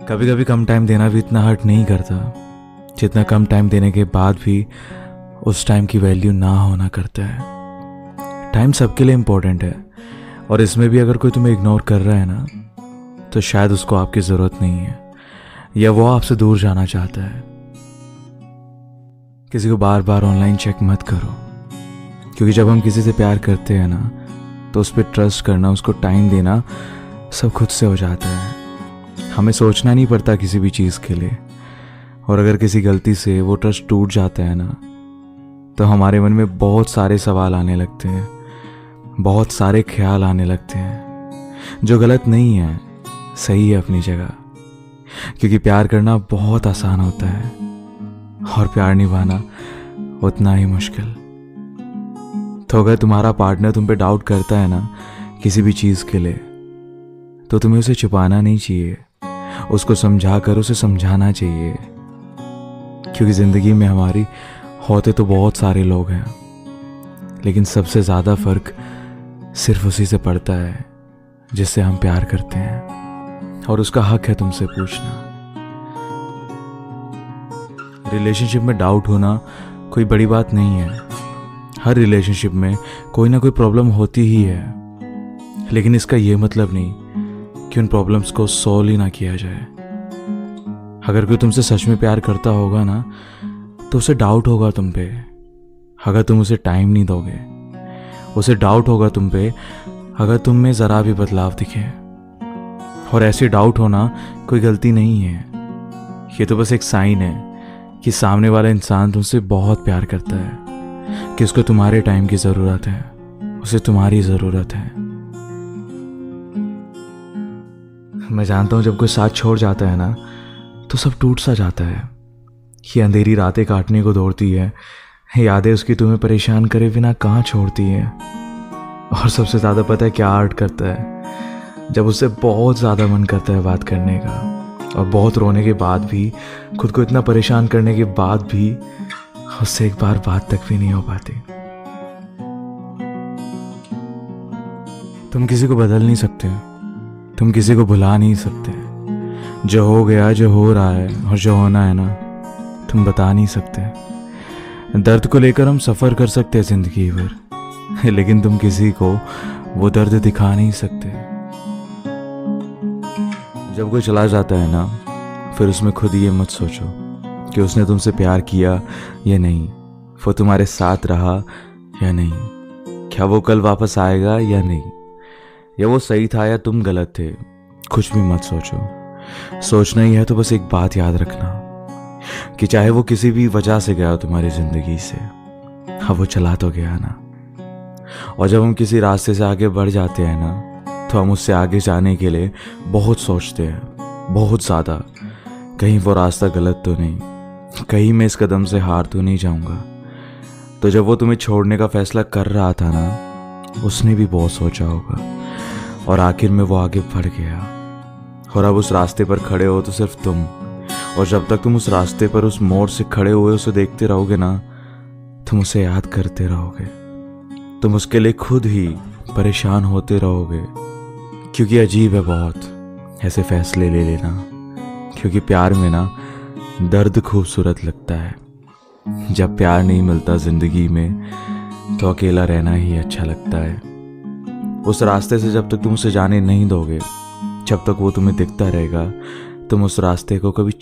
कभी कभी कम टाइम देना भी इतना हर्ट नहीं करता जितना कम टाइम देने के बाद भी उस टाइम की वैल्यू ना होना करता है। टाइम सबके लिए इम्पोर्टेंट है और इसमें भी अगर कोई तुम्हें इग्नोर कर रहा है ना तो शायद उसको आपकी ज़रूरत नहीं है या वो आपसे दूर जाना चाहता है। किसी को बार बार ऑनलाइन चेक मत करो, क्योंकि जब हम किसी से प्यार करते हैं ना तो उस पर ट्रस्ट करना, उसको टाइम देना सब खुद से हो जाता है। हमें सोचना नहीं पड़ता किसी भी चीज़ के लिए। और अगर किसी गलती से वो ट्रस्ट टूट जाता है ना तो हमारे मन में बहुत सारे सवाल आने लगते हैं, बहुत सारे ख्याल आने लगते हैं, जो गलत नहीं है, सही है अपनी जगह। क्योंकि प्यार करना बहुत आसान होता है और प्यार निभाना उतना ही मुश्किल। तो अगर तुम्हारा पार्टनर तुम पे डाउट करता है ना किसी भी चीज़ के लिए तो तुम्हें उसे छुपाना नहीं चाहिए, उसको समझा कर उसे समझाना चाहिए। क्योंकि ज़िंदगी में हमारी होते तो बहुत सारे लोग हैं, लेकिन सबसे ज़्यादा फर्क सिर्फ उसी से पड़ता है जिससे हम प्यार करते हैं, और उसका हक है तुमसे पूछना। रिलेशनशिप में डाउट होना कोई बड़ी बात नहीं है। हर रिलेशनशिप में कोई ना कोई प्रॉब्लम होती ही है, लेकिन इसका ये मतलब नहीं कि उन प्रॉब्लम्स को सॉल्व ही ना किया जाए। अगर कोई तुमसे सच में प्यार करता होगा ना तो उसे डाउट होगा तुम पे अगर तुम उसे टाइम नहीं दोगे। उसे डाउट होगा तुम पे अगर तुम में ज़रा भी बदलाव दिखे। और ऐसे डाउट होना कोई गलती नहीं है, ये तो बस एक साइन है कि सामने वाला इंसान तुमसे बहुत प्यार करता है, कि उसको तुम्हारे टाइम की ज़रूरत है, उसे तुम्हारी ज़रूरत है। मैं जानता हूँ जब कोई साथ छोड़ जाता है ना तो सब टूट सा जाता है। ये अंधेरी रातें काटने को दौड़ती है, यादें उसकी तुम्हें परेशान करे बिना कहाँ छोड़ती है। और सबसे ज़्यादा पता है क्या हर्ट करता है? जब उससे बहुत ज़्यादा मन करता है बात करने का, और बहुत रोने के बाद भी, खुद को इतना परेशान करने के बाद भी उससे एक बार बात तक भी नहीं हो पाती। तुम किसी को बदल नहीं सकते, तुम किसी को भुला नहीं सकते। जो हो गया, जो हो रहा है और जो होना है ना, तुम बता नहीं सकते। दर्द को लेकर हम सफ़र कर सकते हैं ज़िंदगी भर, लेकिन तुम किसी को वो दर्द दिखा नहीं सकते। जब कोई चला जाता है ना फिर उसमें खुद ये मत सोचो कि उसने तुमसे प्यार किया या नहीं, वो तुम्हारे साथ रहा या नहीं, क्या वो कल वापस आएगा या नहीं, या वो सही था या तुम गलत थे। कुछ भी मत सोचो। सोचना ही है तो बस एक बात याद रखना कि चाहे वो किसी भी वजह से गया हो तुम्हारी ज़िंदगी से, हाँ वो चला तो गया ना। और जब हम किसी रास्ते से आगे बढ़ जाते हैं ना तो हम उससे आगे जाने के लिए बहुत सोचते हैं, बहुत ज़्यादा। कहीं वो रास्ता गलत तो नहीं, कहीं मैं इस कदम से हार तो नहीं जाऊंगा। तो जब वो तुम्हें छोड़ने का फैसला कर रहा था ना उसने भी बहुत सोचा होगा, और आखिर में वो आगे बढ़ गया। और अब उस रास्ते पर खड़े हो तो सिर्फ तुम, और जब तक तुम उस रास्ते पर उस मोड़ से खड़े हुए उसे देखते रहोगे ना तुम उसे याद करते रहोगे। तुम उसके लिए खुद ही परेशान होते रहोगे। क्योंकि अजीब है बहुत ऐसे फैसले ले लेना, क्योंकि प्यार में ना दर्द खूबसूरत लगता है। जब प्यार नहीं मिलता ज़िंदगी में तो अकेला रहना ही अच्छा लगता है। उस रास्ते से जब तक तुम उसे जाने नहीं दोगे, जब तक वो तुम्हें दिखता रहेगा, तुम उस रास्ते को कभी